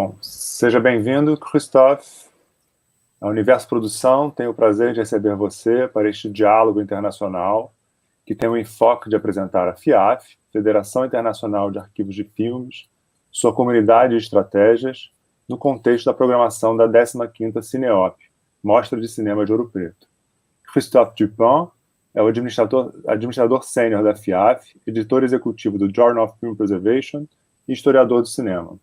Bom, seja bem-vindo, Christophe. A Universo Produção tem o prazer de receber você para este Diálogo Internacional, que tem o enfoque de apresentar a FIAF, Federação Internacional de Arquivos de Filmes, sua comunidade de estratégias, no contexto da programação da 15ª Cineop, Mostra de Cinema de Ouro Preto. Christophe Dupin é o administrador sênior da FIAF, editor executivo do Journal of Film Preservation e historiador do cinema.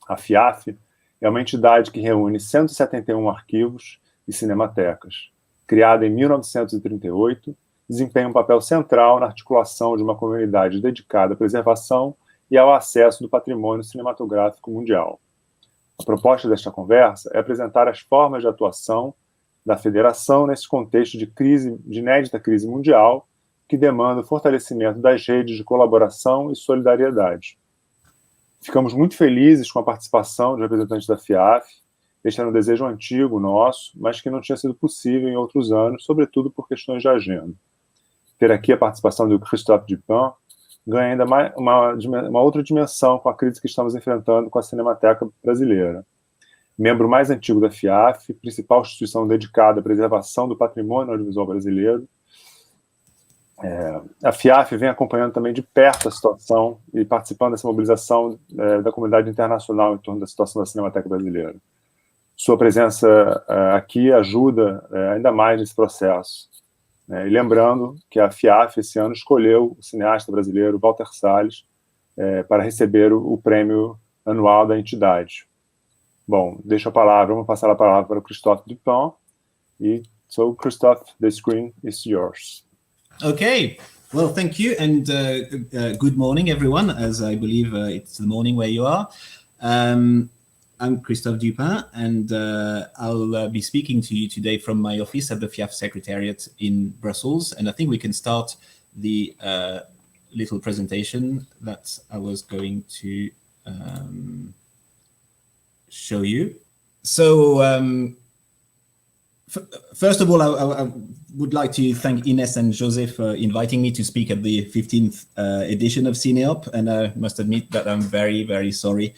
A FIAF é uma entidade que reúne 171 arquivos e cinematecas. Criada em 1938, desempenha um papel central na articulação de uma comunidade dedicada à preservação e ao acesso do patrimônio cinematográfico mundial. A proposta desta conversa é apresentar as formas de atuação da Federação nesse contexto de inédita crise mundial que demanda o fortalecimento das redes de colaboração e solidariedade. Ficamos muito felizes com a participação de representantes da FIAF. Este era um desejo antigo nosso, mas que não tinha sido possível em outros anos, sobretudo por questões de agenda. Ter aqui a participação do Christophe Dupin ganha ainda mais uma outra dimensão com a crise que estamos enfrentando com a Cinemateca brasileira. Membro mais antigo da FIAF, principal instituição dedicada à preservação do patrimônio audiovisual brasileiro, a FIAF vem acompanhando também de perto a situação e participando dessa mobilização da comunidade internacional em torno da situação da Cinemateca brasileira. Sua presença aqui ajuda ainda mais nesse processo. E lembrando que a FIAF esse ano escolheu o cineasta brasileiro Walter Salles para receber o prêmio anual da entidade. Bom, vamos passar a palavra para o Christophe Dupin. So, Christophe, the screen is yours. Okay, well, thank you, and good morning, everyone, as I believe it's the morning where you are. I'm Christophe Dupin, and I'll be speaking to you today from my office at the FIAF Secretariat in Brussels, and I think we can start the little presentation that I was going to show you. So, first of all, I would like to thank Ines and Jose for inviting me to speak at the 15th edition of Cineop, and I must admit that I'm very, very sorry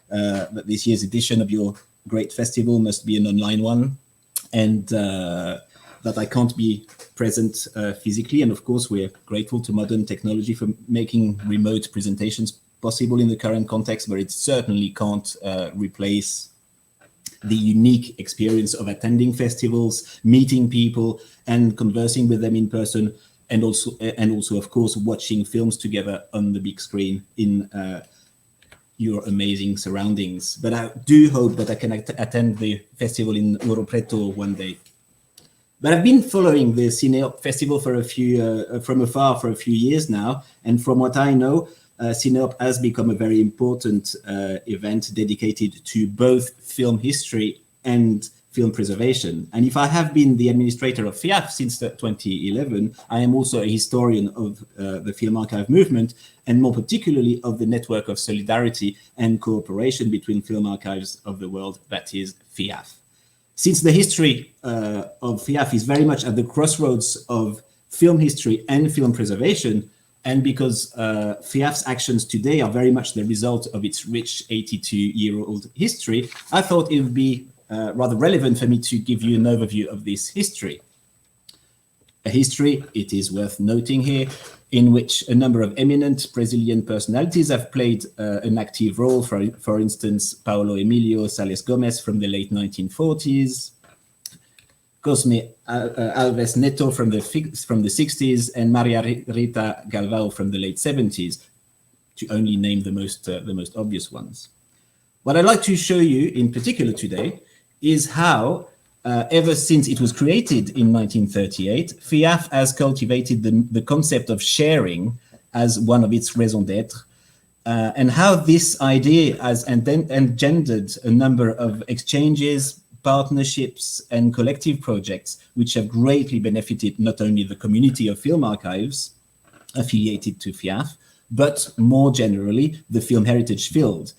that this year's edition of your great festival must be an online one, and that I can't be present physically. And of course, we're grateful to modern technology for making remote presentations possible in the current context, but it certainly can't replace the unique experience of attending festivals, meeting people, and conversing with them in person, and also, of course, watching films together on the big screen in your amazing surroundings. But I do hope that I can attend the festival in Ouro Preto one day. But I've been following the Cineop Festival from afar for a few years now, and from what I know, Cineop has become a very important event dedicated to both film history and film preservation. And if I have been the administrator of FIAF since 2011, I am also a historian of the film archive movement, and more particularly of the network of solidarity and cooperation between film archives of the world, that is FIAF. Since the history of FIAF is very much at the crossroads of film history and film preservation, and because FIAF's actions today are very much the result of its rich 82-year-old history, I thought it would be rather relevant for me to give you an overview of this history. A history, it is worth noting here, in which a number of eminent Brazilian personalities have played an active role, for instance, Paulo Emílio Sales Gomes from the late 1940s, Cosme Alves Neto from the 60s, and Maria Rita Galvão from the late 70s, to only name the most obvious ones. What I'd like to show you in particular today is how, ever since it was created in 1938, FIAF has cultivated the concept of sharing as one of its raison d'être, and how this idea has engendered a number of exchanges, partnerships, and collective projects which have greatly benefited not only the community of film archives affiliated to FIAF, but more generally the film heritage field.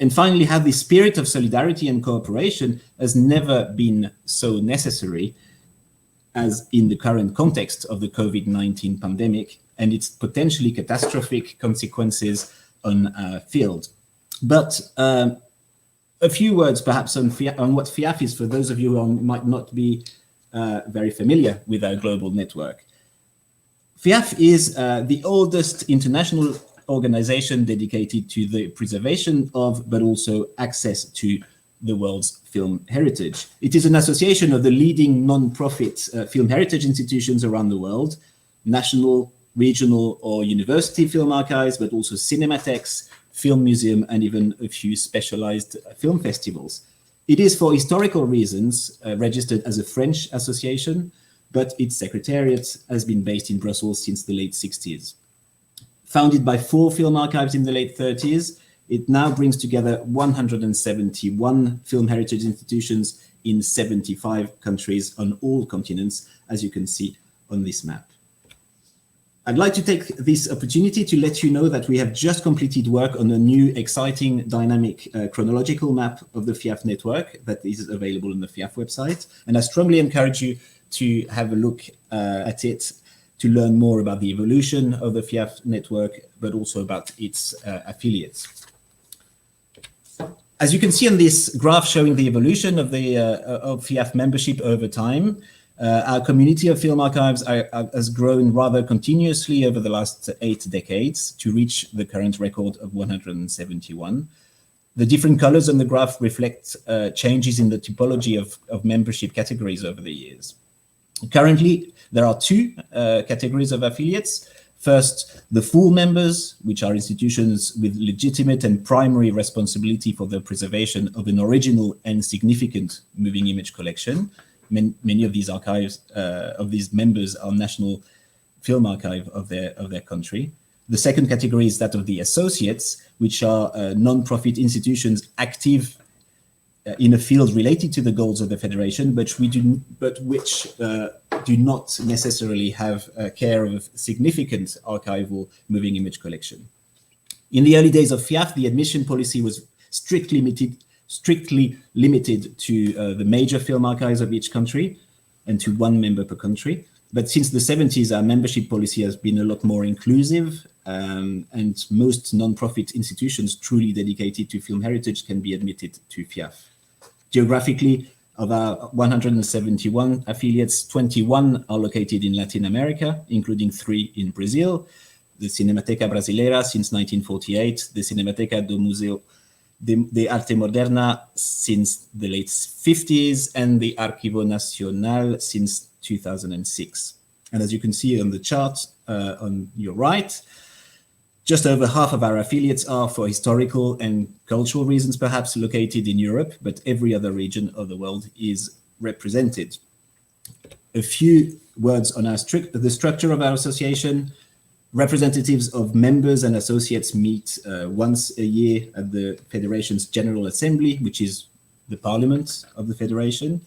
And finally, how the spirit of solidarity and cooperation has never been so necessary as in the current context of the COVID-19 pandemic and its potentially catastrophic consequences on our field. But A few words perhaps on what FIAF is for those of you who might not be very familiar with our global network. FIAF is the oldest international organization dedicated to the preservation of, but also access to, the world's film heritage. It is an association of the leading non-profit film heritage institutions around the world, national, regional or university film archives, but also cinematecas, film museum, and even a few specialized film festivals. It is for historical reasons registered as a French association, but its secretariat has been based in Brussels since the late 60s. Founded by 4 film archives in the late 30s, it now brings together 171 film heritage institutions in 75 countries on all continents, as you can see on this map. I'd like to take this opportunity to let you know that we have just completed work on a new, exciting, dynamic chronological map of the FIAF network that is available on the FIAF website. And I strongly encourage you to have a look at it to learn more about the evolution of the FIAF network, but also about its affiliates. As you can see on this graph showing the evolution of the of FIAF membership over time, our community of film archives has grown rather continuously over the last 8 decades to reach the current record of 171. The different colors on the graph reflect changes in the typology of membership categories over the years. Currently, there are 2 categories of affiliates. First, the full members, which are institutions with legitimate and primary responsibility for the preservation of an original and significant moving image collection. Many of these archives, of these members, are national film archive of their country. The second category is that of the associates, which are non-profit institutions active in a field related to the goals of the Federation, but which do not necessarily have care of significant archival moving image collection. In the early days of FIAF, the admission policy was strictly limited to the major film archives of each country and to 1 member per country. But since the 70s, our membership policy has been a lot more inclusive, and most non-profit institutions truly dedicated to film heritage can be admitted to FIAF. Geographically, of our 171 affiliates, 21 are located in Latin America, including 3 in Brazil, the Cinemateca Brasileira since 1948, the Cinemateca do Museu de Arte Moderna since the late 50s, and the Arquivo Nacional since 2006. And as you can see on the chart on your right, just over half of our affiliates are, for historical and cultural reasons, perhaps located in Europe, but every other region of the world is represented. A few words on the structure of our association. Representatives of members and associates meet once a year at the Federation's General Assembly, which is the parliament of the Federation.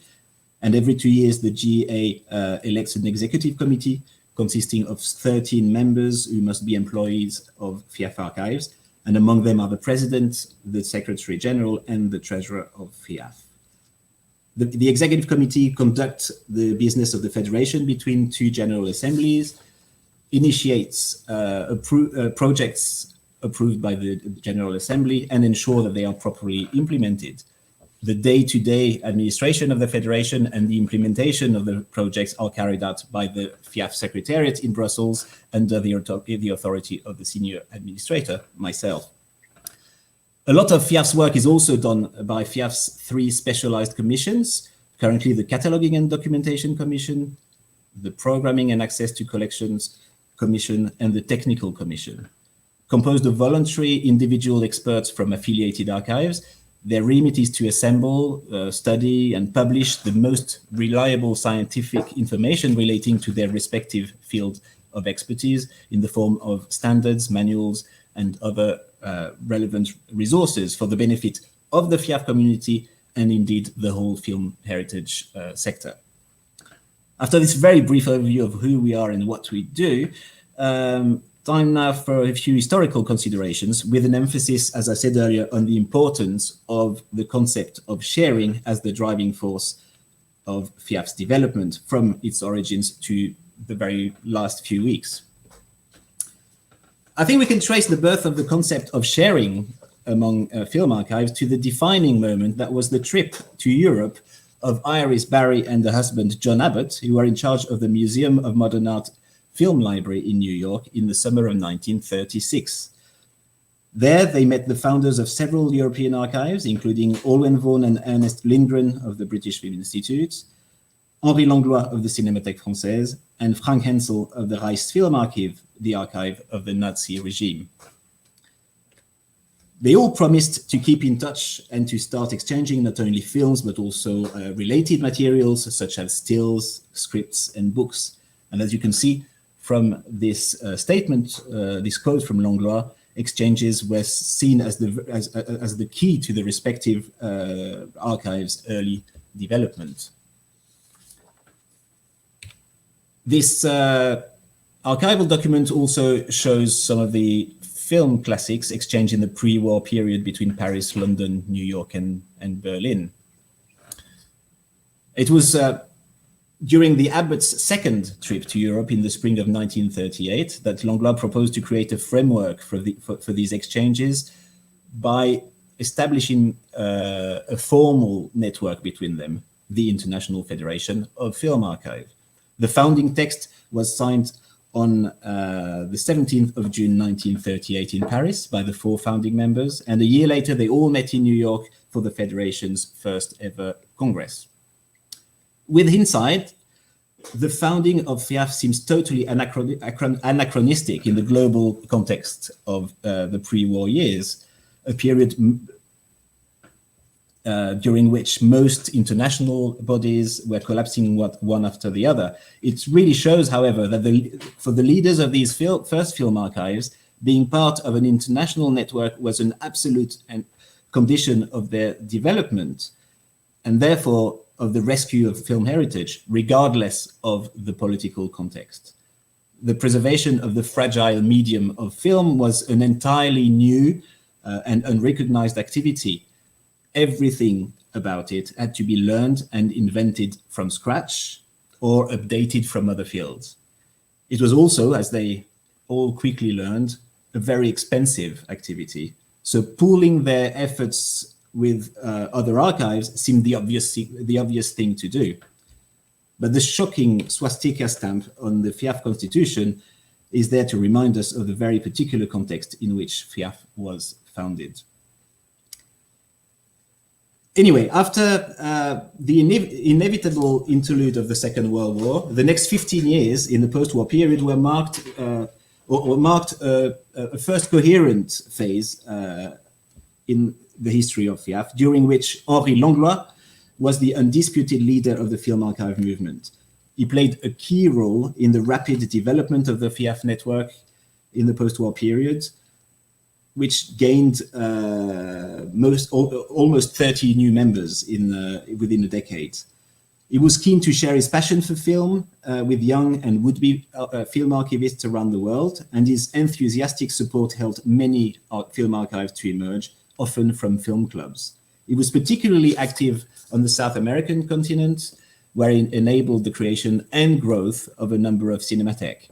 And every 2 years, the GA elects an executive committee consisting of 13 members who must be employees of FIAF archives. And among them are the president, the secretary general, and the treasurer of FIAF. The executive committee conducts the business of the Federation between 2 general assemblies, initiates projects approved by the General Assembly, and ensure that they are properly implemented. The day-to-day administration of the Federation and the implementation of the projects are carried out by the FIAF Secretariat in Brussels under the authority of the senior administrator, myself. A lot of FIAF's work is also done by FIAF's 3 specialized commissions, currently the Cataloging and Documentation Commission, the Programming and Access to Collections Commission, and the Technical Commission. Composed of voluntary individual experts from affiliated archives, their remit is to assemble, study, and publish the most reliable scientific information relating to their respective field of expertise in the form of standards, manuals, and other relevant resources for the benefit of the FIAF community and indeed the whole film heritage sector. After this very brief overview of who we are and what we do, time now for a few historical considerations with an emphasis, as I said earlier, on the importance of the concept of sharing as the driving force of FIAF's development from its origins to the very last few weeks. I think we can trace the birth of the concept of sharing among film archives to the defining moment that was the trip to Europe of Iris Barry and her husband, John Abbott, who were in charge of the Museum of Modern Art Film Library in New York in the summer of 1936. There, they met the founders of several European archives, including Olwen Vaughan and Ernest Lindgren of the British Film Institute, Henri Langlois of the Cinémathèque Française, and Frank Hensel of the Reichsfilmarchiv, the archive of the Nazi regime. They all promised to keep in touch and to start exchanging not only films, but also related materials such as stills, scripts, and books. And as you can see from this statement, this quote from Langlois, exchanges were seen as the key to the respective archives' early development. This archival document also shows some of the film classics exchanged in the pre-war period between Paris, London, New York, and Berlin. It was during the Abbott's second trip to Europe in the spring of 1938 that Langlois proposed to create a framework for these exchanges by establishing a formal network between them, the International Federation of Film Archive. The founding text was signed on the 17th of June 1938 in Paris by the 4 founding members, and a year later they all met in New York for the Federation's first ever Congress. With hindsight, the founding of FIAF seems totally anachronistic in the global context of the pre-war years, a period during which most international bodies were collapsing one after the other. It really shows, however, that for the leaders of these first film archives, being part of an international network was an absolute condition of their development, and therefore of the rescue of film heritage, regardless of the political context. The preservation of the fragile medium of film was an entirely new and unrecognized activity. Everything about it had to be learned and invented from scratch or updated from other fields. It was also, as they all quickly learned, a very expensive activity. So pooling their efforts with other archives seemed the obvious thing to do. But the shocking swastika stamp on the FIAF constitution is there to remind us of the very particular context in which FIAF was founded. Anyway, after the inevitable interlude of the Second World War, the next 15 years in the post-war period were marked a first coherent phase in the history of FIAF, during which Henri Langlois was the undisputed leader of the film archive movement. He played a key role in the rapid development of the FIAF network in the post-war period, which gained almost 30 new members within a decade. He was keen to share his passion for film with young and would-be film archivists around the world, and his enthusiastic support helped many film archives to emerge, often from film clubs. He was particularly active on the South American continent, where he enabled the creation and growth of a number of cinematecas.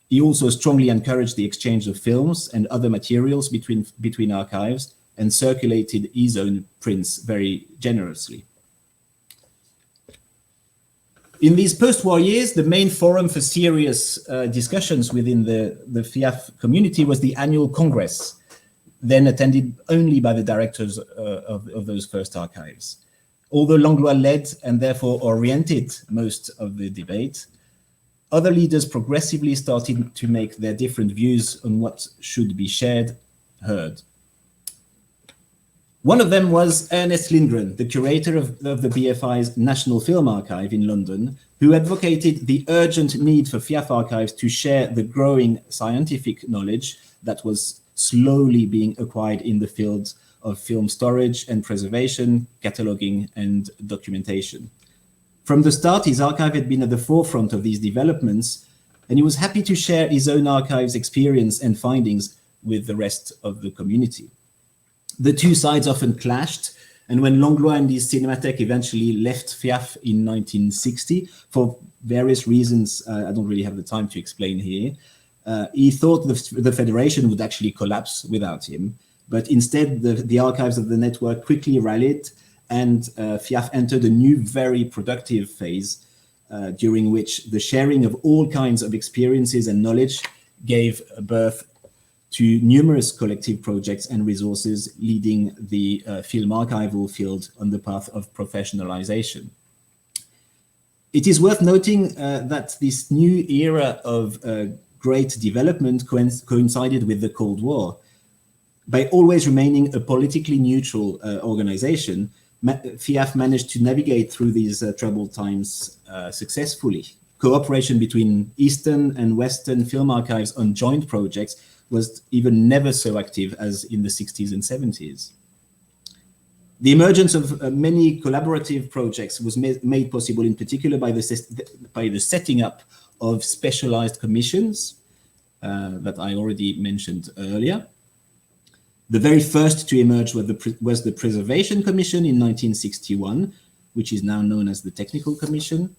He also strongly encouraged the exchange of films and other materials between archives and circulated his own prints very generously. In these post-war years, the main forum for serious discussions within the FIAF community was the annual Congress, then attended only by the directors of those first archives. Although Langlois led and therefore oriented most of the debate, other leaders progressively started to make their different views on what should be shared heard. One of them was Ernest Lindgren, the curator of the BFI's National Film Archive in London, who advocated the urgent need for FIAF archives to share the growing scientific knowledge that was slowly being acquired in the fields of film storage and preservation, cataloging, and documentation. From the start, his archive had been at the forefront of these developments, and he was happy to share his own archive's experience and findings with the rest of the community. The two sides often clashed, and when Langlois and his Cinémathèque eventually left FIAF in 1960, for various reasons I don't really have the time to explain here, he thought the Federation would actually collapse without him. but instead the archives of the network quickly rallied, and FIAF entered a new, very productive phase during which the sharing of all kinds of experiences and knowledge gave birth to numerous collective projects and resources, leading the film archival field on the path of professionalization. It is worth noting that this new era of great development coincided with the Cold War. By always remaining a politically neutral organization, FIAF managed to navigate through these troubled times successfully. Cooperation between Eastern and Western film archives on joint projects was even never so active as in the 60s and 70s. The emergence of many collaborative projects was made possible in particular by the setting up of specialized commissions that I already mentioned earlier. The very first to emerge was the Preservation Commission in 1961, which is now known as the Technical Commission.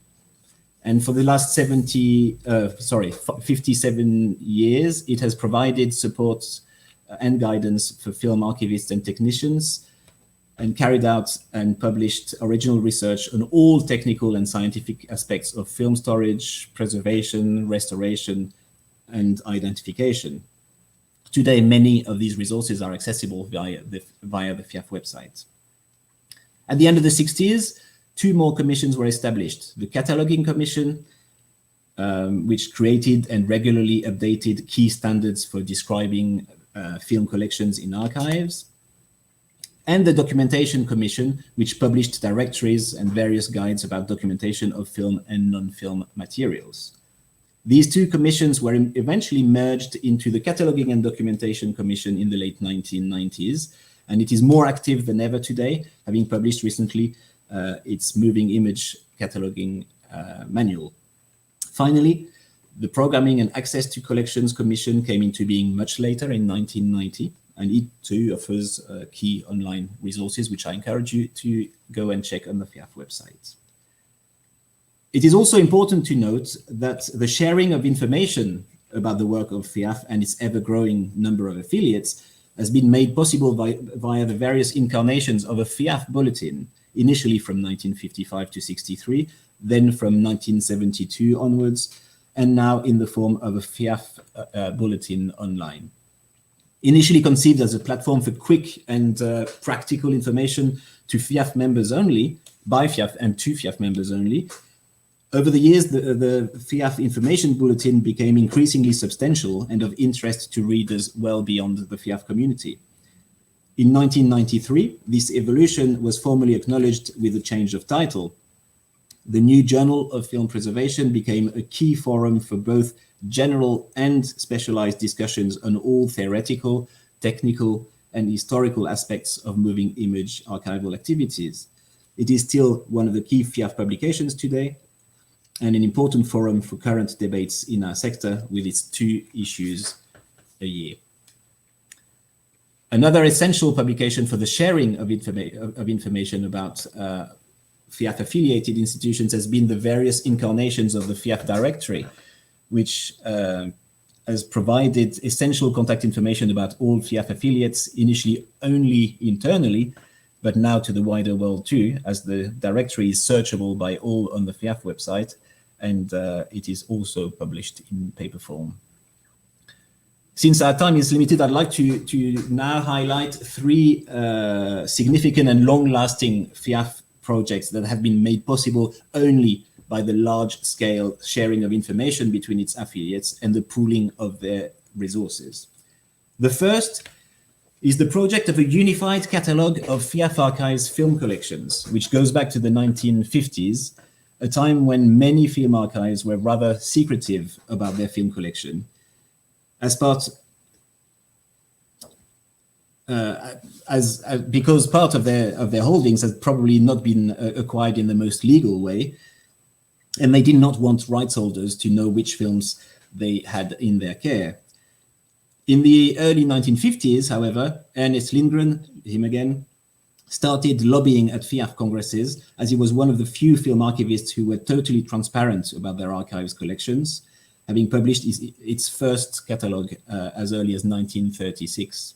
And for the last 57 years, it has provided support and guidance for film archivists and technicians, and carried out and published original research on all technical and scientific aspects of film storage, preservation, restoration, and identification. Today, many of these resources are accessible via the FIAF website. At the end of the 60s, two more commissions were established. The Cataloging Commission, which created and regularly updated key standards for describing film collections in archives, and the Documentation Commission, which published directories and various guides about documentation of film and non-film materials. These two commissions were eventually merged into the Cataloging and Documentation Commission in the late 1990s, and it is more active than ever today, having published recently its moving image cataloging manual. Finally, the Programming and Access to Collections Commission came into being much later in 1990, and it too offers key online resources, which I encourage you to go and check on the FIAF website. It is also important to note that the sharing of information about the work of FIAF and its ever-growing number of affiliates has been made possible via the various incarnations of a FIAF bulletin, initially from 1955 to 63, then from 1972 onwards, and now in the form of a FIAF bulletin online. Initially conceived as a platform for quick and practical information to FIAF members only, by FIAF and to FIAF members only, over the years, the FIAF information bulletin became increasingly substantial and of interest to readers well beyond the FIAF community. In 1993, this evolution was formally acknowledged with a change of title. The new Journal of Film Preservation became a key forum for both general and specialized discussions on all theoretical, technical, and historical aspects of moving image archival activities. It is still one of the key FIAF publications today, and an important forum for current debates in our sector with its 2 issues a year. Another essential publication for the sharing of information about FIAF-affiliated institutions has been the various incarnations of the FIAF directory, which has provided essential contact information about all FIAF affiliates, initially only internally, but now to the wider world too, as the directory is searchable by all on the FIAF website, and it is also published in paper form. Since our time is limited, I'd like to now highlight 3 significant and long-lasting FIAF projects that have been made possible only by the large-scale sharing of information between its affiliates and the pooling of their resources. The first is the project of a unified catalogue of FIAF Archives film collections, which goes back to the 1950s, a time when many film archives were rather secretive about their film collection. Because part of their holdings had probably not been acquired in the most legal way, and they did not want rights holders to know which films they had in their care. In the early 1950s, however, Ernest Lindgren, him again, started lobbying at FIAF congresses, as he was one of the few film archivists who were totally transparent about their archives collections, having published its first catalogue as early as 1936.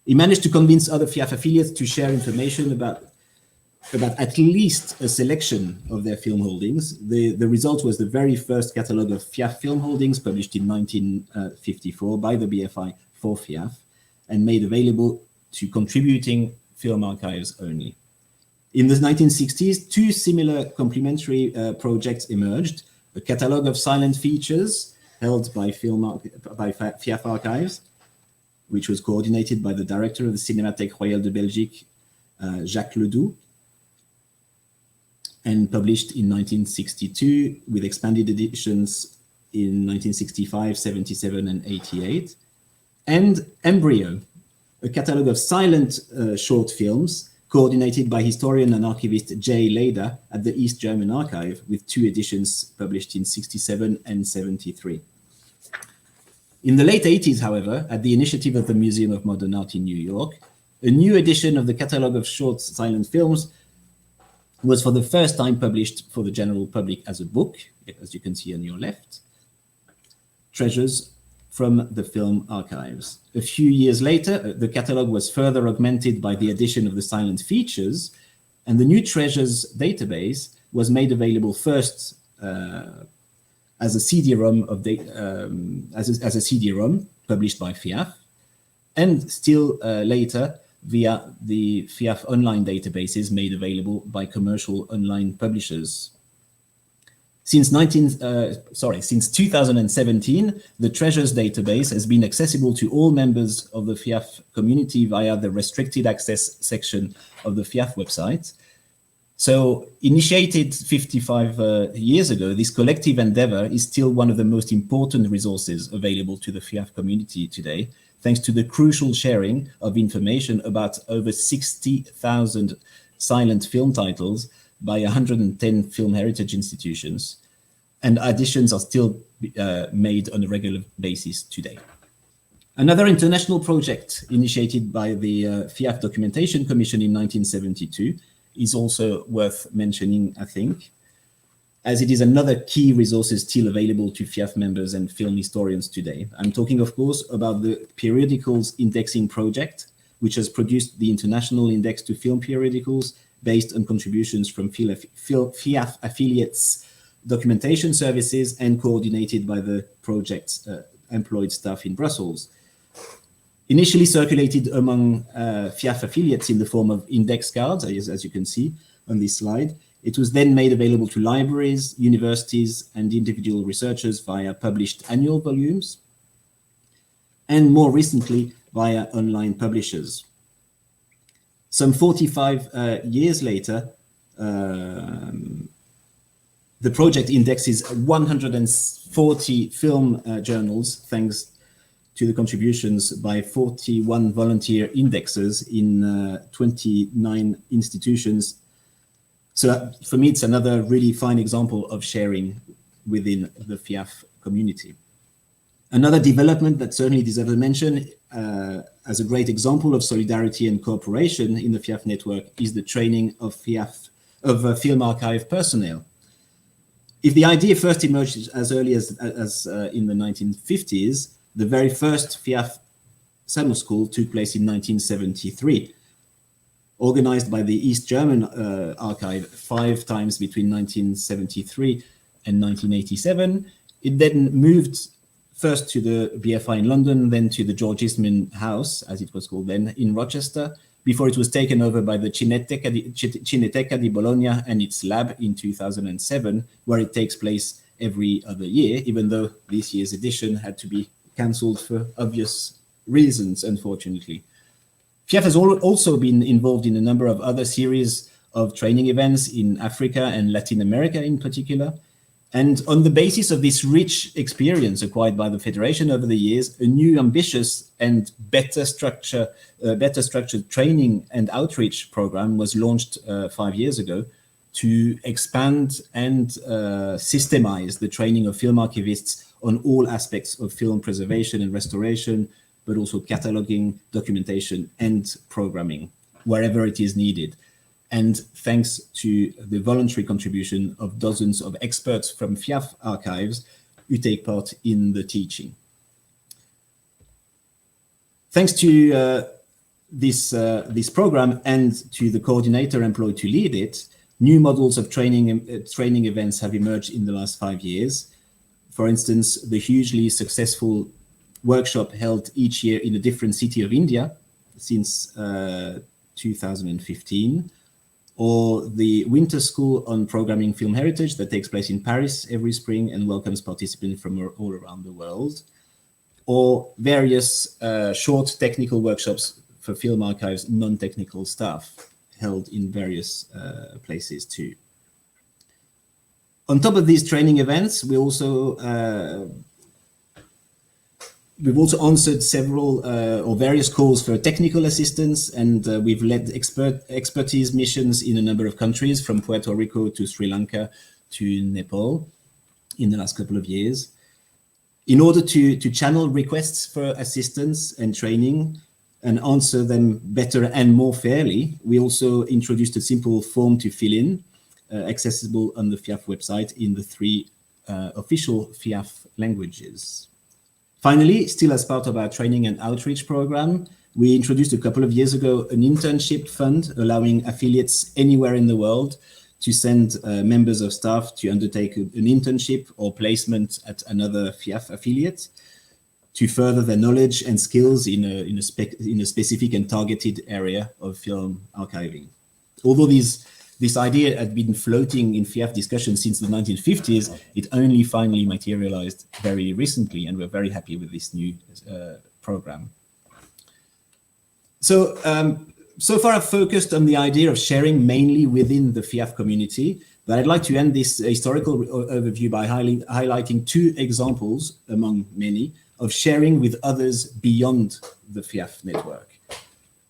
He managed to convince other FIAF affiliates to share information about at least a selection of their film holdings. The result was the very first catalogue of FIAF film holdings, published in 1954 by the BFI for FIAF and made available to contributing film archives only. In the 1960s, two similar complementary projects emerged: a catalogue of silent features held by FIAF archives, which was coordinated by the director of the Cinémathèque Royale de Belgique, Jacques Ledoux, and published in 1962 with expanded editions in 1965, 77, and 88. And Embryo, a catalogue of silent short films coordinated by historian and archivist J. Leder at the East German Archive, with two editions published in 67 and 73. In the late 80s, however, at the initiative of the Museum of Modern Art in New York, a new edition of the catalogue of short silent films was for the first time published for the general public as a book, as you can see on your left, Treasures from the Film Archives. A few years later, the catalogue was further augmented by the addition of the silent features, and the new Treasures database was made available first as a CD-ROM as a CD-ROM published by FIAF, and still later via the FIAF online databases made available by commercial online publishers. Since 2017, the Treasures database has been accessible to all members of the FIAF community via the restricted access section of the FIAF website. So, initiated 55 years ago, this collective endeavor is still one of the most important resources available to the FIAF community today, thanks to the crucial sharing of information about over 60,000 silent film titles by 110 film heritage institutions, and additions are still made on a regular basis today. Another international project initiated by the FIAF Documentation Commission in 1972 is also worth mentioning, I think, as it is another key resource still available to FIAF members and film historians today. I'm talking, of course, about the Periodicals Indexing Project, which has produced the International Index to Film Periodicals based on contributions from FIAF affiliates, documentation services, and coordinated by the project's employed staff in Brussels. Initially circulated among FIAF affiliates in the form of index cards, as you can see on this slide, it was then made available to libraries, universities, and individual researchers via published annual volumes, and more recently via online publishers. Some 45 years later, the project indexes 140 film journals, thanks to the contributions by 41 volunteer indexers in 29 institutions. So for me, it's another really fine example of sharing within the FIAF community. Another development that certainly deserves a mention as a great example of solidarity and cooperation in the FIAF network is the training of film archive personnel. If the idea first emerged as early as in the 1950s, the very first FIAF summer school took place in 1973. Organized by the East German Archive 5 times between 1973 and 1987. It then moved first to the BFI in London, then to the George Eastman House, as it was called then, in Rochester, before it was taken over by the Cinematecas di Bologna and its lab in 2007, where it takes place every other year, even though this year's edition had to be cancelled for obvious reasons, unfortunately. FIAF has also been involved in a number of other series of training events in Africa and Latin America in particular. And on the basis of this rich experience acquired by the Federation over the years, a new ambitious and better structured training and outreach program was launched 5 years ago to expand and systemize the training of film archivists on all aspects of film preservation and restoration, but also cataloging, documentation, and programming, wherever it is needed. And thanks to the voluntary contribution of dozens of experts from FIAF archives who take part in the teaching. Thanks to this program and to the coordinator employed to lead it, new models of training events have emerged in the last 5 years. For instance, the hugely successful workshop held each year in a different city of India since 2015, or the Winter School on Programming Film Heritage that takes place in Paris every spring and welcomes participants from all around the world, or various short technical workshops for film archives, non-technical staff held in various places too. On top of these training events, we've also answered several or various calls for technical assistance, and we've led expertise missions in a number of countries, from Puerto Rico to Sri Lanka to Nepal in the last couple of years. In order to channel requests for assistance and training and answer them better and more fairly, we also introduced a simple form to fill in, accessible on the FIAF website in the 3 official FIAF languages. Finally, still as part of our training and outreach program, we introduced a couple of years ago an internship fund allowing affiliates anywhere in the world to send members of staff to undertake an internship or placement at another FIAF affiliate to further their knowledge and skills in a specific and targeted area of film archiving. Although this idea had been floating in FIAF discussions since the 1950s, it only finally materialized very recently, and we're very happy with this new program. So far I've focused on the idea of sharing mainly within the FIAF community, but I'd like to end this historical overview by highlighting 2 examples, among many, of sharing with others beyond the FIAF network.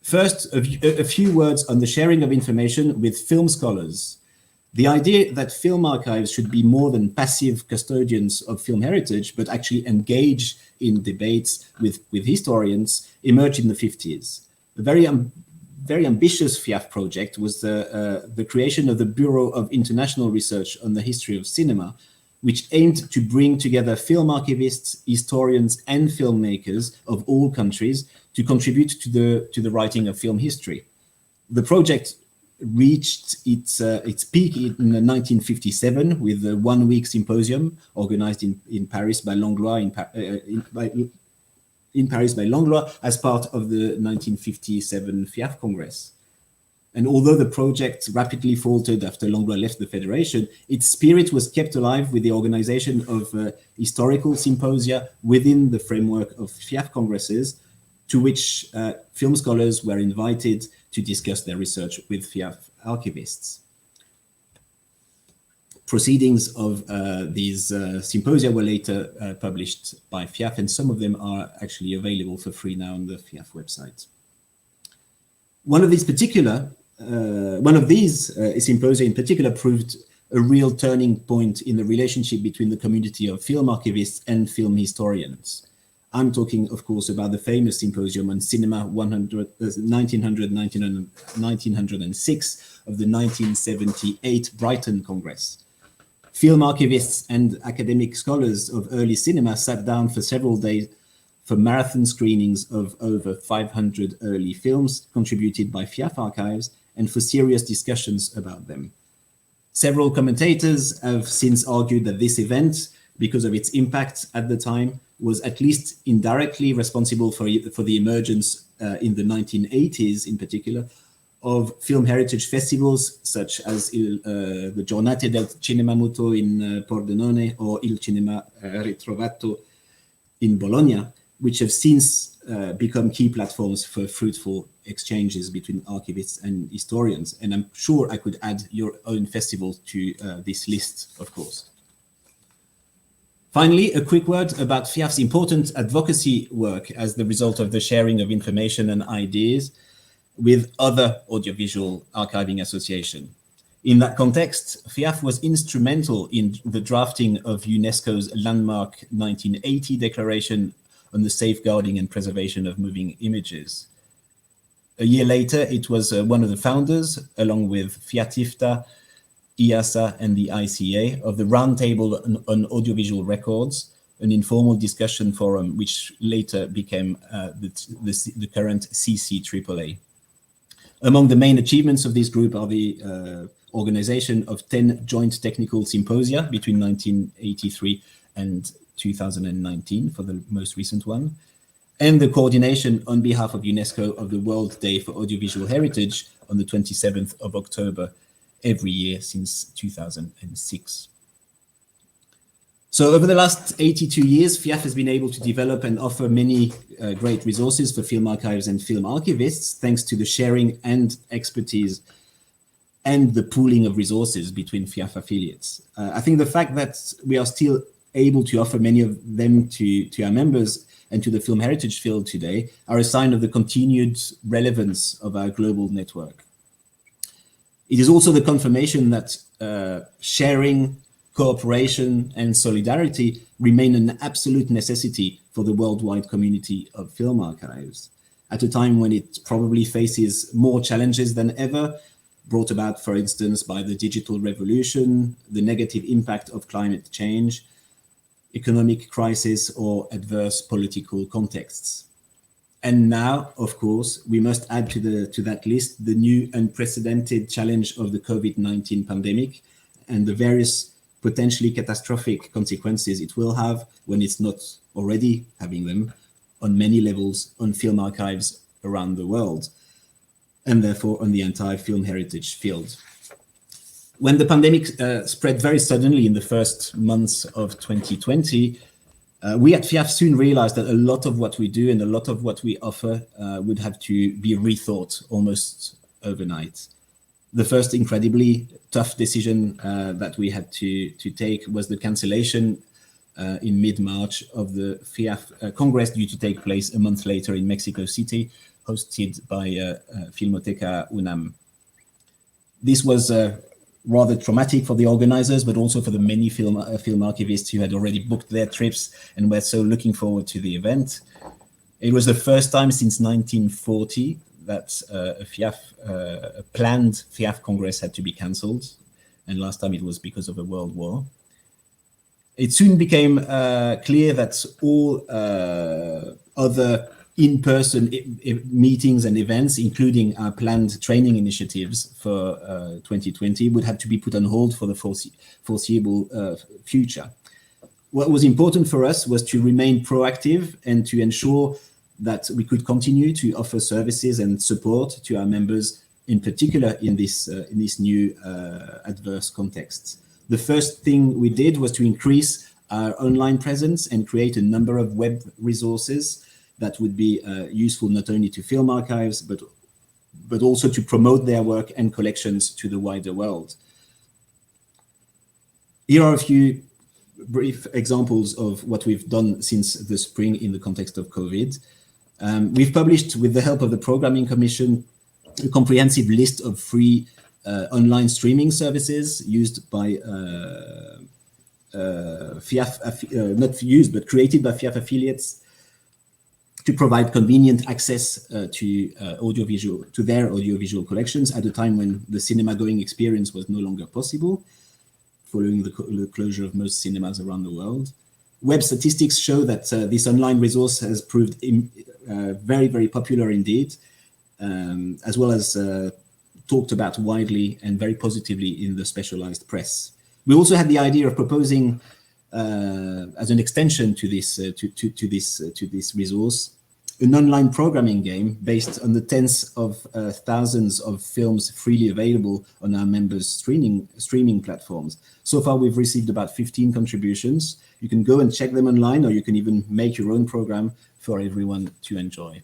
First, a few words on the sharing of information with film scholars. The idea that film archives should be more than passive custodians of film heritage, but actually engage in debates with historians, emerged in the 50s. A very ambitious FIAF project was the creation of the Bureau of International Research on the History of Cinema, which aimed to bring together film archivists, historians, and filmmakers of all countries to contribute to the writing of film history. The project reached its peak in 1957 with a 1-week symposium organized in Paris by Langlois as part of the 1957 FIAF Congress. And although the project rapidly faltered after Langlois left the Federation, its spirit was kept alive with the organization of historical symposia within the framework of FIAF congresses, to which film scholars were invited to discuss their research with FIAF archivists. Proceedings of these symposia were later published by FIAF, and some of them are actually available for free now on the FIAF website. One of these symposia in particular proved a real turning point in the relationship between the community of film archivists and film historians. I'm talking, of course, about the famous symposium on cinema 1900-1906 of the 1978 Brighton Congress. Film archivists and academic scholars of early cinema sat down for several days for marathon screenings of over 500 early films contributed by FIAF archives, and for serious discussions about them. Several commentators have since argued that this event, because of its impact at the time, was at least indirectly responsible for the emergence in the 1980s in particular of film heritage festivals such as the Giornate del Cinema Muto in Pordenone or Il Cinema Ritrovato in Bologna, which have since become key platforms for fruitful exchanges between archivists and historians. And I'm sure I could add your own festival to this list, of course. Finally, a quick word about FIAF's important advocacy work as the result of the sharing of information and ideas with other audiovisual archiving associations. In that context, FIAF was instrumental in the drafting of UNESCO's landmark 1980 Declaration on the Safeguarding and Preservation of Moving Images. A year later, it was one of the founders, along with FIATIFTA, IASA, and the ICA, of the Roundtable on Audiovisual Records, an informal discussion forum, which later became the current CCAAA. Among the main achievements of this group are the organization of 10 joint technical symposia between 1983 and 2019 for the most recent one, and the coordination on behalf of UNESCO of the World Day for Audiovisual Heritage on the 27th of October every year since 2006. So over the last 82 years, FIAF has been able to develop and offer many great resources for film archives and film archivists, thanks to the sharing and expertise and the pooling of resources between FIAF affiliates. I think the fact that we are still able to offer many of them to our members and to the film heritage field today are a sign of the continued relevance of our global network. It is also the confirmation that sharing, cooperation, and solidarity remain an absolute necessity for the worldwide community of film archives, at a time when it probably faces more challenges than ever, brought about, for instance, by the digital revolution, the negative impact of climate change, economic crisis, or adverse political contexts. And now, of course, we must add to that list the new unprecedented challenge of the COVID-19 pandemic and the various potentially catastrophic consequences it will have, when it's not already having them, on many levels on film archives around the world, and therefore on the entire film heritage field. When the pandemic spread very suddenly in the first months of 2020, we at FIAF soon realized that a lot of what we do and a lot of what we offer would have to be rethought almost overnight. The first incredibly tough decision that we had to take was the cancellation in mid-March of the FIAF Congress, due to take place a month later in Mexico City, hosted by Filmoteca UNAM. This was rather traumatic for the organizers, but also for the many film archivists who had already booked their trips and were so looking forward to the event. It was the first time since 1940 that a planned FIAF Congress had to be cancelled, and last time it was because of a world war. It soon became clear that all other in-person meetings and events, including our planned training initiatives for 2020, would have to be put on hold for the foreseeable future. What was important for us was to remain proactive and to ensure that we could continue to offer services and support to our members, in particular in this new adverse context. The first thing we did was to increase our online presence and create a number of web resources that would be useful not only to film archives, but also to promote their work and collections to the wider world. Here are a few brief examples of what we've done since the spring in the context of COVID. We've published, with the help of the Programming Commission, a comprehensive list of free online streaming services used by FIAF, not used, but created by FIAF affiliates, to provide convenient access to their audiovisual collections at a time when the cinema-going experience was no longer possible, following the closure of most cinemas around the world. Web statistics show that this online resource has proved very, very popular indeed, as well as talked about widely and very positively in the specialized press. We also had the idea of proposing, as an extension to this resource, an online programming game based on the tens of thousands of films freely available on our members' streaming platforms. So far, we've received about 15 contributions. You can go and check them online, or you can even make your own program for everyone to enjoy.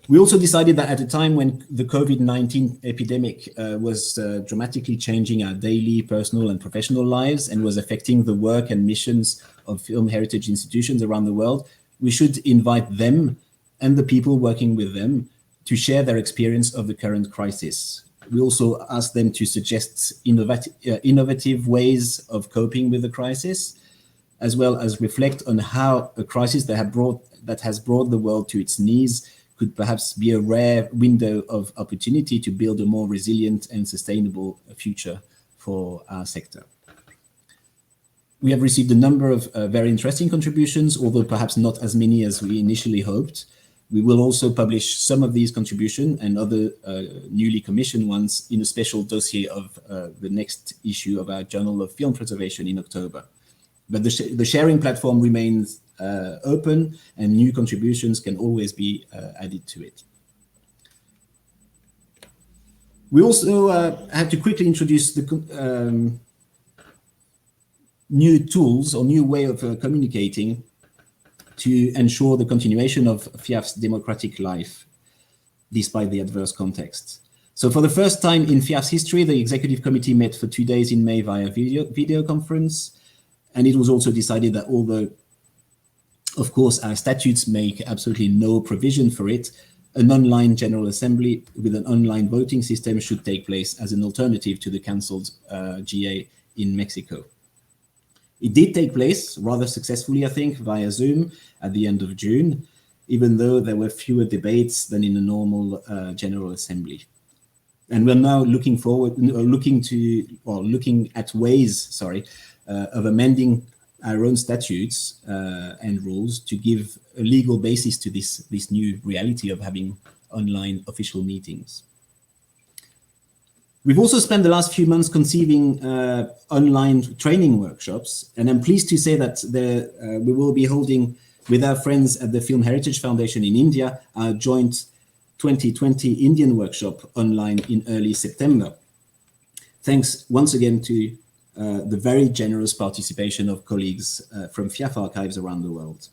We also decided that at a time when the COVID-19 epidemic was dramatically changing our daily, personal, and professional lives and was affecting the work and missions of film heritage institutions around the world, we should invite them and the people working with them to share their experience of the current crisis. We also asked them to suggest innovative ways of coping with the crisis, as well as reflect on how a crisis that has brought the world to its knees could perhaps be a rare window of opportunity to build a more resilient and sustainable future for our sector. We have received a number of very interesting contributions, although perhaps not as many as we initially hoped. We will also publish some of these contributions and other newly commissioned ones in a special dossier of the next issue of our Journal of Film Preservation in October. But the sharing platform remains open, and new contributions can always be added to it. We also have to quickly introduce the new tools or new way of communicating to ensure the continuation of FIAF's democratic life, despite the adverse context. So for the first time in FIAF's history, the Executive Committee met for 2 days in May via video conference. And it was also decided that although, of course, our statutes make absolutely no provision for it, an online General Assembly with an online voting system should take place as an alternative to the cancelled GA in Mexico. It did take place rather successfully, I think, via Zoom at the end of June, even though there were fewer debates than in a normal General Assembly. And we're now looking at ways, of amending our own statutes and rules to give a legal basis to this new reality of having online official meetings. We've also spent the last few months conceiving online training workshops, and I'm pleased to say that we will be holding with our friends at the Film Heritage Foundation in India our joint 2020 Indian workshop online in early September. Thanks once again to the very generous participation of colleagues from FIAF archives around the world.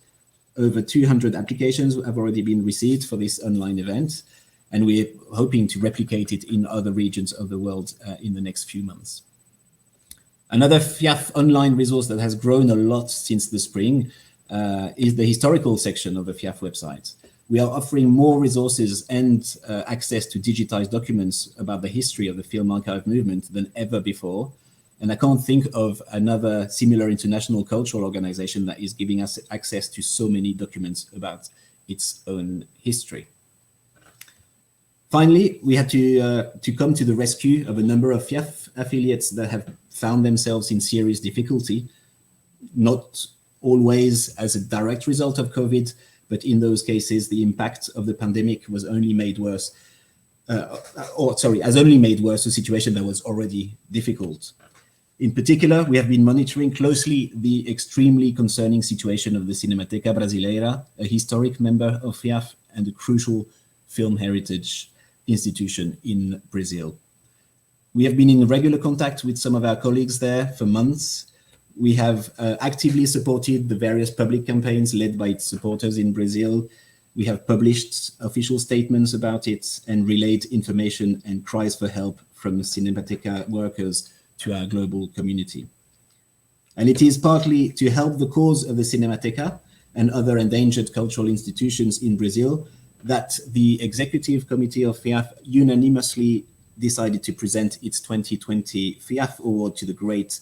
Over 200 applications have already been received for this online event, and we're hoping to replicate it in other regions of the world in the next few months. Another FIAF online resource that has grown a lot since the spring is the historical section of the FIAF website. We are offering more resources and access to digitized documents about the history of the film archive movement than ever before. And I can't think of another similar international cultural organization that is giving us access to so many documents about its own history. Finally, we had to come to the rescue of a number of FIAF affiliates that have found themselves in serious difficulty, not always as a direct result of COVID, but in those cases, the impact of the pandemic was only made worse, has only made worse a situation that was already difficult. In particular, we have been monitoring closely the extremely concerning situation of the Cinematecas Brasileira, a historic member of FIAF and a crucial film heritage institution in Brazil. We have been in regular contact with some of our colleagues there for months. We have actively supported the various public campaigns led by its supporters in Brazil. We have published official statements about it and relayed information and cries for help from Cinemateca workers to our global community. And it is partly to help the cause of the Cinemateca and other endangered cultural institutions in Brazil that the Executive Committee of FIAF unanimously decided to present its 2020 FIAF Award to the great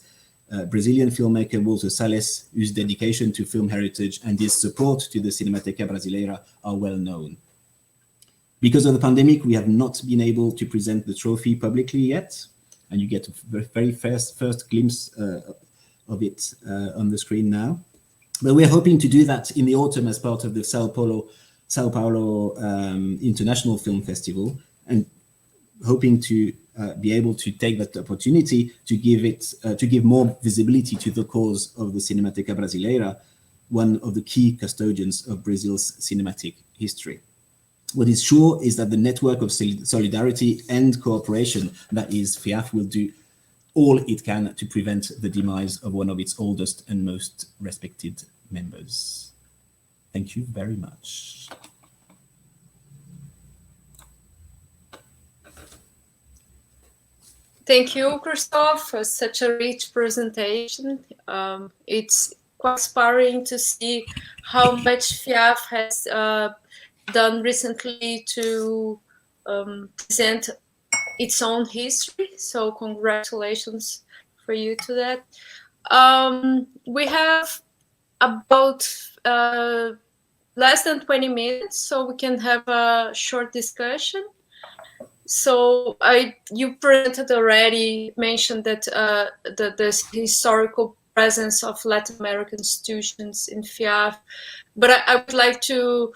Brazilian filmmaker Walter Salles, whose dedication to film heritage and his support to the Cinemateca Brasileira are well known. Because of the pandemic, we have not been able to present the trophy publicly yet, and you get a very first glimpse of it on the screen now. But we're hoping to do that in the autumn as part of the Sao Paulo International Film Festival, and hoping to be able to take that opportunity to give more visibility to the cause of the Cinemateca Brasileira, one of the key custodians of Brazil's cinematic history. What is sure is that the network of solidarity and cooperation that is FIAF will do all it can to prevent the demise of one of its oldest and most respected members. Thank you very much. Thank you, Christophe, for such a rich presentation. It's quite inspiring to see how much FIAF has done recently to present its own history. So congratulations for you to that. We have about less than 20 minutes, so we can have a short discussion. So you presented already, mentioned that the historical presence of Latin American institutions in FIAF. But I would like to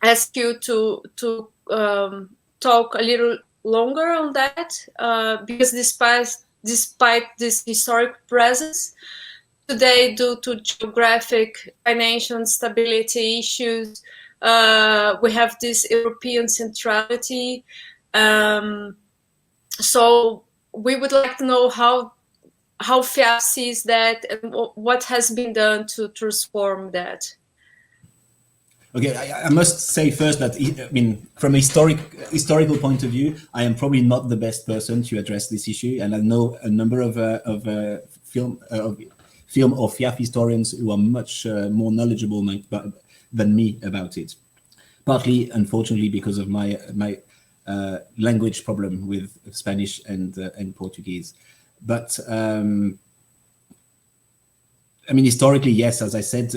ask you to talk a little longer on that, because despite this historic presence, today, due to geographic, financial instability issues, we have this European centrality. So we would like to know how FIAF sees that and what has been done to transform that. Okay, I must say first that, I mean, from a historical point of view, I am probably not the best person to address this issue, and I know a number of film or FIAF historians who are much more knowledgeable than me about it. Partly, unfortunately, because of my language problem with Spanish and Portuguese, but. I mean, historically, yes, as I said,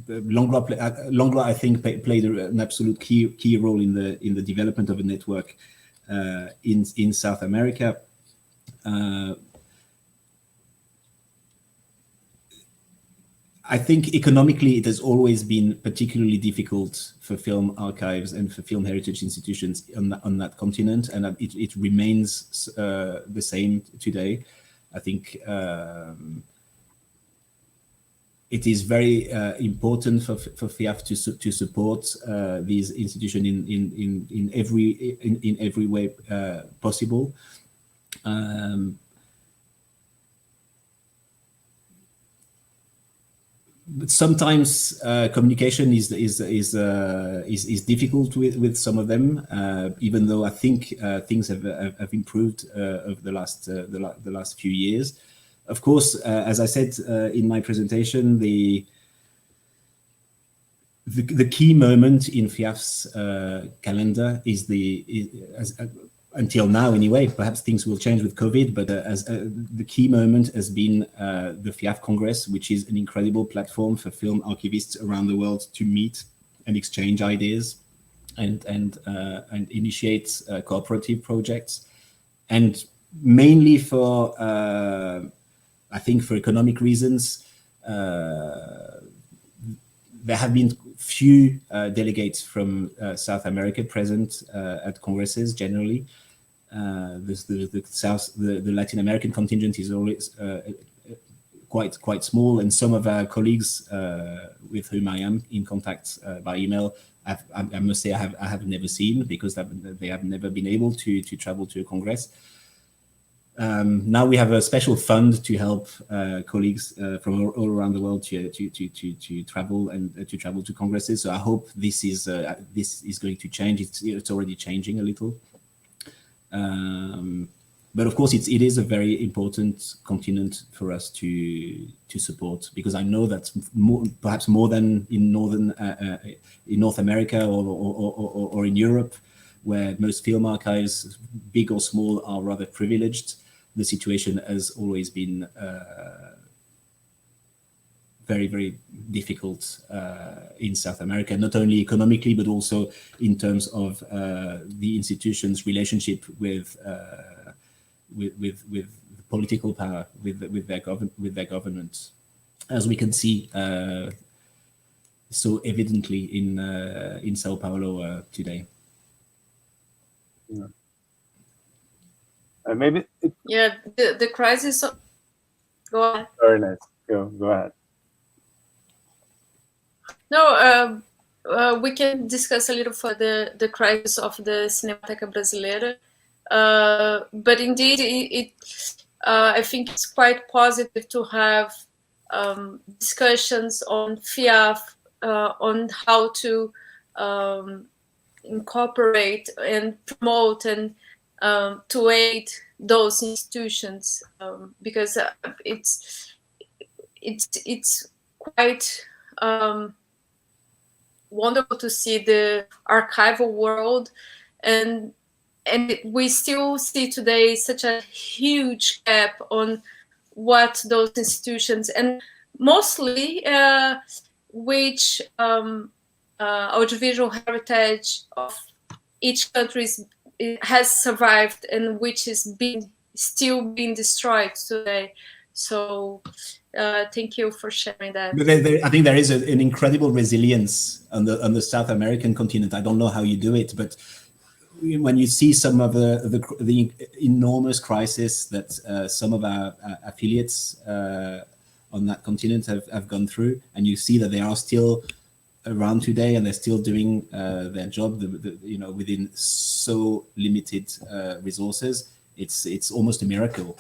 Langlois, I think, played an absolute key role in the development of a network in South America. I think economically, it has always been particularly difficult for film archives and for film heritage institutions on that continent, and it remains the same today. I think. It is very important for FIAF to support these institutions in every way possible. But sometimes communication is difficult with some of them, even though I think things have improved over the last few years. Of course, as I said in my presentation, the key moment in FIAF's calendar is until now anyway. Perhaps things will change with COVID, but the key moment has been the FIAF Congress, which is an incredible platform for film archivists around the world to meet and exchange ideas and initiate cooperative projects, and mainly for. I think for economic reasons, there have been few delegates from South America present at congresses generally. The Latin American contingent is always quite small, and some of our colleagues with whom I am in contact by email, I must say I have never seen, because they have never been able to travel to a congress. Now we have a special fund to help colleagues from all around the world to travel and to travel to congresses. So I hope this is going to change. It's already changing a little. But of course, it is a very important continent for us to support, because I know that perhaps more than in North America or in Europe, where most film archives, big or small, are rather privileged. The situation has always been very, very difficult in South America, not only economically, but also in terms of the institution's relationship with political power, with their government, as we can see so evidently in Sao Paulo today. Yeah. Maybe the crisis. Go ahead. Very nice. Go ahead. No, we can discuss a little further the crisis of the Cinemateca Brasileira, but indeed, I think it's quite positive to have discussions on FIAF, on how to incorporate and promote and to aid those institutions, because it's quite wonderful to see the archival world, and we still see today such a huge gap on what those institutions, and mostly which audiovisual heritage of each country has survived and which is still being destroyed today. So thank you for sharing that. I think there is an incredible resilience on the South American continent. I don't know how you do it, but when you see some of the enormous crisis that some of our affiliates on that continent have gone through, and you see that they are still around today and they're still doing their job, within so limited resources, it's almost a miracle.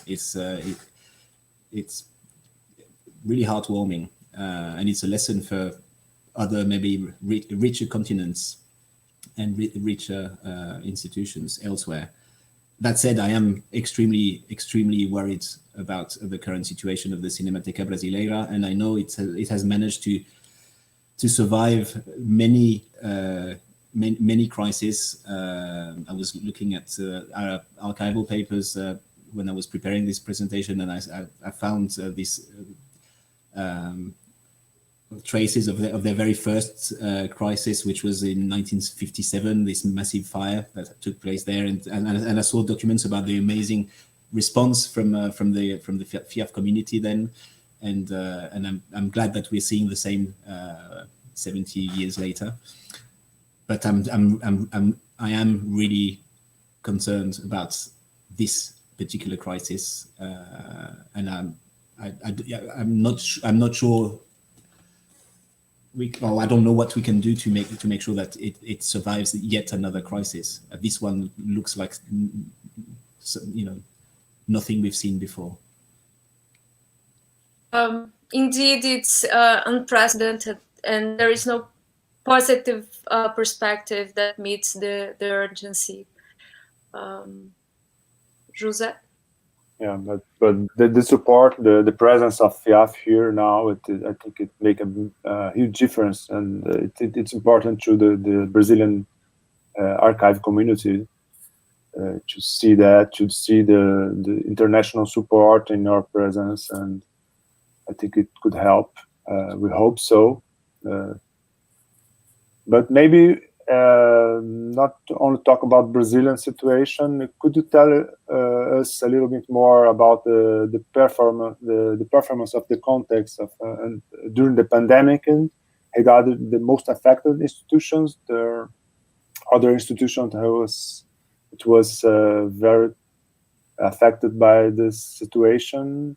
It's really heartwarming, and it's a lesson for other maybe richer continents and richer institutions elsewhere. That said, I am extremely, extremely worried about the current situation of the Cinemateca Brasileira, and I know it has managed to survive many crises. I was looking at our archival papers when I was preparing this presentation, and I found this traces of their very first crisis, which was in 1957, this massive fire that took place there, and I saw documents about the amazing response from the FIAF community then, and I'm glad that we're seeing the same 70 years later. But I am really concerned about this particular crisis, and I'm not sure. I don't know what we can do to make sure that it survives yet another crisis. This one looks like nothing we've seen before. Indeed, it's unprecedented, and there is no positive perspective that meets the urgency. José? Yeah, but the support, the presence of FIAF here now, I think it make a huge difference, and it's important to the Brazilian archive community to see that, to see the international support in our presence, and I think it could help. We hope so, but maybe not only talk about Brazilian situation. Could you tell us a little bit more about the performance of the context of during the pandemic, and regarding the most affected institutions? There are other institutions it was very affected by this situation.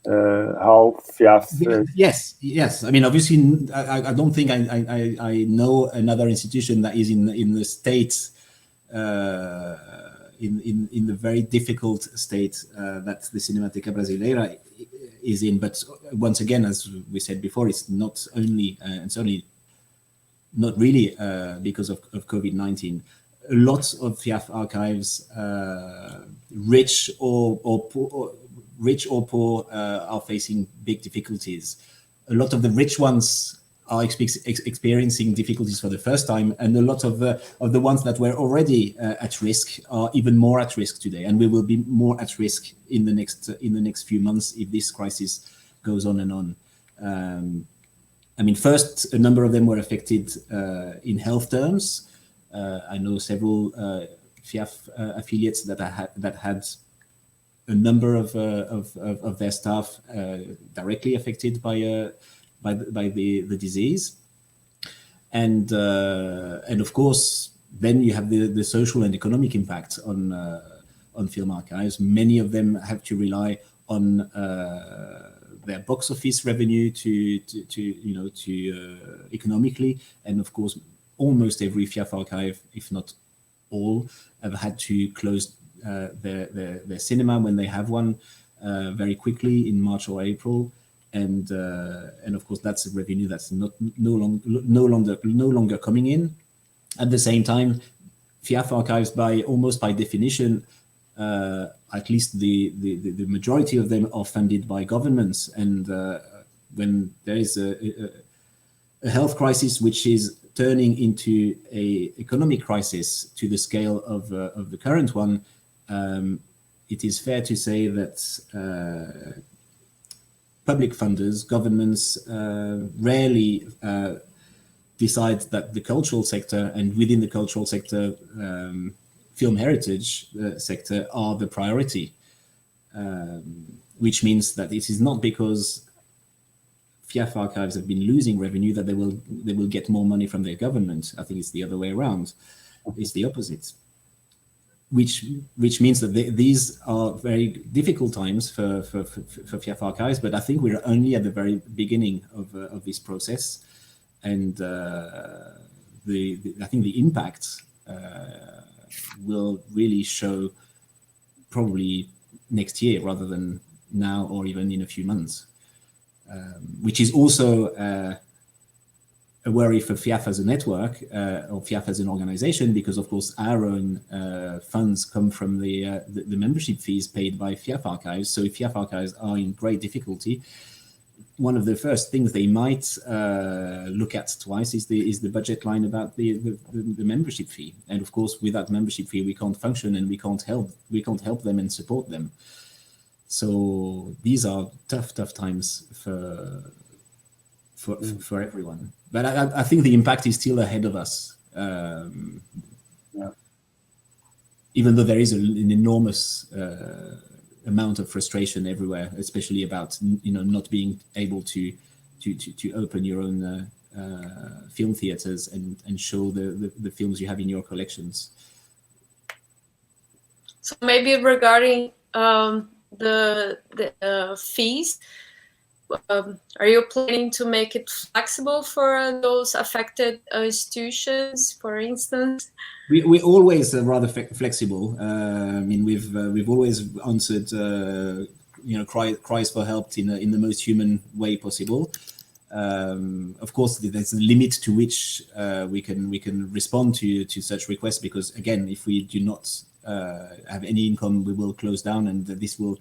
How FIAF? Yes. I mean, obviously, I don't think I know another institution that is in the state, in the very difficult state that the Cinemateca Brasileira is in. But once again, as we said before, it's not only not really because of COVID-19. Lots of FIAF archives, rich or poor, are facing big difficulties. A lot of the rich ones are experiencing difficulties for the first time, and a lot of the ones that were already at risk are even more at risk today, and we will be more at risk in the next few months if this crisis goes on and on. I mean, first, a number of them were affected in health terms. I know several FIAF affiliates that had a number of their staff directly affected by the disease, and of course, then you have the social and economic impact on film archives. Many of them have to rely on their box office revenue to economically, and of course, almost every FIAF archive, if not all, have had to close their cinema when they have one very quickly in March or April, and of course that's a revenue that's no longer coming in. At the same time, FIAF archives, almost by definition, at least the majority of them are funded by governments, and when there is a health crisis which is turning into a economic crisis to the scale of the current one, it is fair to say that public funders, governments, rarely decide that the cultural sector, and within the cultural sector, film heritage sector, are the priority. which means that this is not because FIAF archives have been losing revenue that they will get more money from their government. I think it's the other way around. It's the opposite. Which means that these are very difficult times for FIAF archives, but I think we're only at the very beginning of this process, and I think the impact will really show probably next year rather than now or even in a few months, which is also a worry for FIAF as a network or FIAF as an organization, because of course our own funds come from the membership fees paid by FIAF archives. So if FIAF archives are in great difficulty, one of the first things they might look at twice is the budget line about the membership fee. And of course, without membership fee, we can't function and we can't help them and support them. So these are tough times for everyone. But I think the impact is still ahead of us. Even though there is an enormous amount of frustration everywhere, especially about not being able to open your own film theaters and show the films you have in your collections. So maybe regarding the fees, are you planning to make it flexible for those affected institutions, for instance? We're always rather flexible. I mean, we've always answered cries for help in the most human way possible. Of course, there's a limit to which we can respond to such requests, because again, if we do not have any income, we will close down, and this will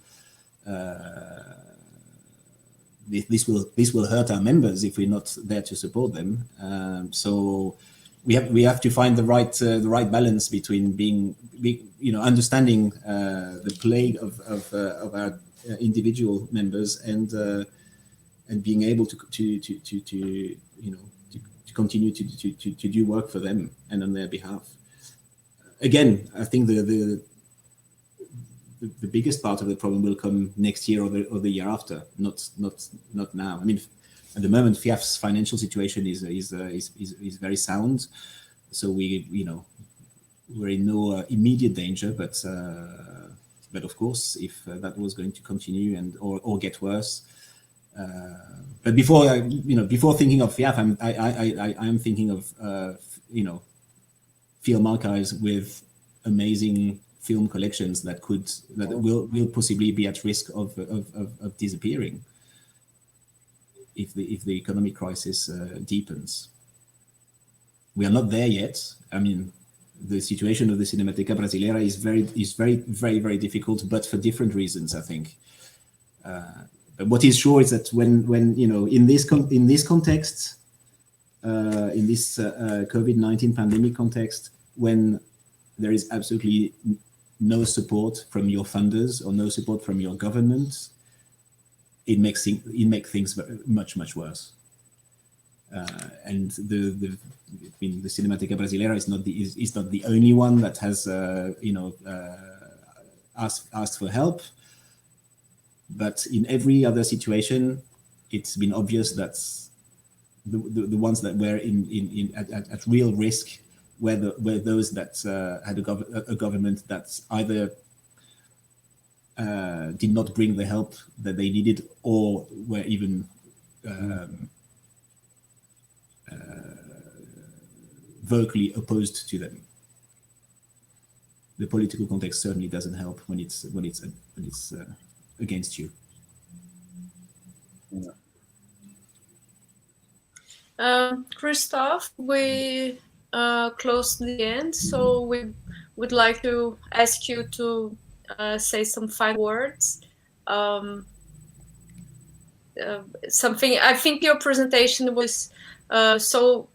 hurt our members if we're not there to support them. So we have to find the right balance between understanding the plague of our individual members and being able to continue to do work for them and on their behalf. Again, I think the biggest part of the problem will come next year or the year after, not now. I mean, at the moment, FIAF's financial situation is very sound, so we're in no immediate danger. But of course, if that was going to continue or get worse, but before thinking of FIAF, I'm thinking of film archives with amazing film collections that will possibly be at risk of disappearing if the economic crisis deepens. We are not there yet. I mean, the situation of the Cinematecas Brasileira is very, very, very difficult, but for different reasons, I think. But what is sure is that when in this context, in this COVID-19 pandemic context, when there is absolutely no support from your funders or no support from your government, it makes things much worse. And the Cinematecas Brasileira is not the only one that has asked for help. But in every other situation, it's been obvious that the ones that were at real risk were those that had a government that either did not bring the help that they needed, or were even vocally opposed to them. The political context certainly doesn't help when it's against you. Christophe, we close to the end, so we would like to ask you to say some final words. Something, I think your presentation was so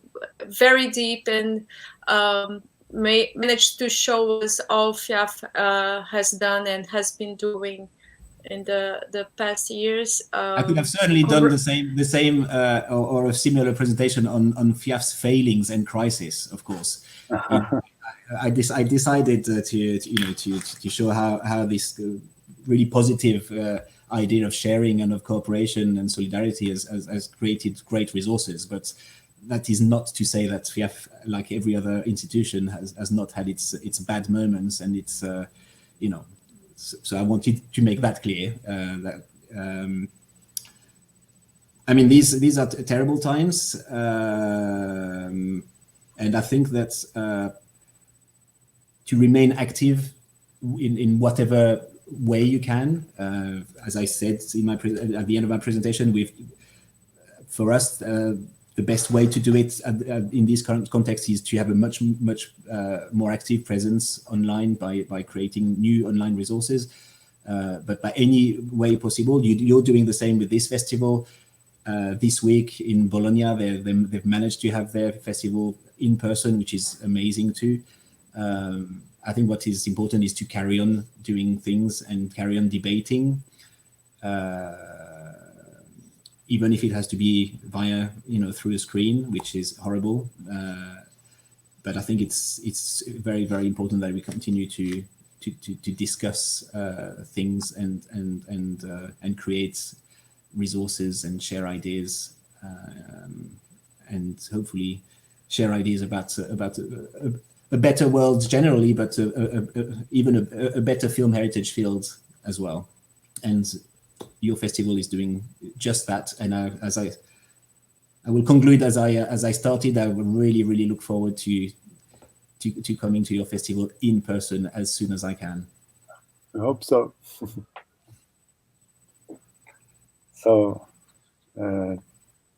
very deep and managed to show us all FIAF has done and has been doing in the past years. I think I've certainly done the same or a similar presentation on FIAF's failings and crisis, of course. I decided to show how this really positive idea of sharing and of cooperation and solidarity has created great resources. But that is not to say that FIAF, like every other institution, has not had its bad moments and its So I wanted to make that clear. These are terrible times, and I think that to remain active in whatever way you can, as I said at the end of my presentation, for us the best way to do it in this current context is to have a much more active presence online by creating new online resources. But by any way possible, you're doing the same with this festival. This week in Bologna, they've managed to have their festival in person, which is amazing too. I think what is important is to carry on doing things and carry on debating, even if it has to be via, through a screen, which is horrible. But I think it's very, very important that we continue to discuss things and create resources and share ideas, and hopefully share ideas about a better world generally, but even a better film heritage field as well. And your festival is doing just that. And I will conclude as I started. I will really look forward to coming to your festival in person as soon as I can. I hope so. So,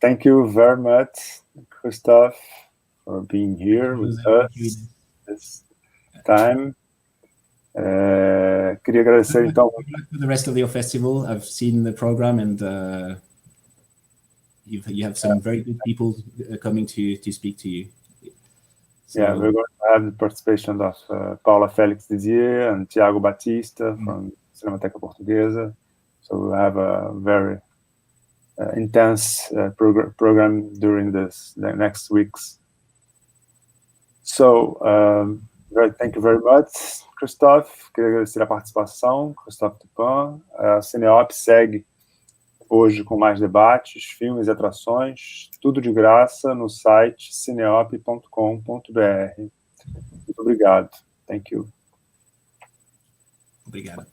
thank you very much, Christophe, for being here with us this time. Queria agradecer então. For the rest of your festival, I've seen the program, and you have some very good people coming to speak to you. So, yeah, we're going to have the participation of Paula Félix Dizier and Tiago Batista from Cinemateca Portuguesa. So we'll have a very intense program during the next weeks. So, thank you very much, Christophe. Queria agradecer a participação, Christophe Dupin. A Cineop segue hoje com mais debates, filmes e atrações, tudo de graça no site cineop.com.br. Muito obrigado. Thank you. Obrigado.